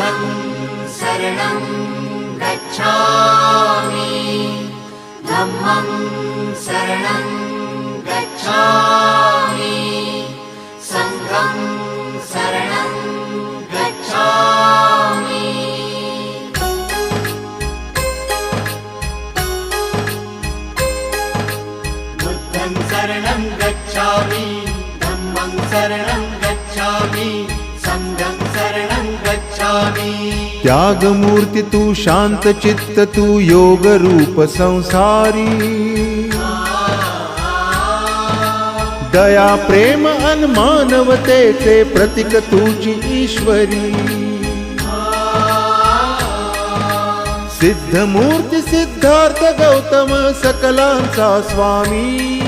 बुद्धं शरणं गच्छामि धम्मं शरणं गच्छामि संघं शरणं गच्छामि बुद्धं शरणं गच्छामि धम्मं शरणं गच्छामि संघं शरणं गच्छामि त्यागमूर्ती तू शांत चित्त तू योग रूप संसारी दया प्रेम अन मानवतेचे प्रतीक तुझी ईश्वरी सिद्धमूर्ती सिद्धार्थ गौतम सकलांचा स्वामी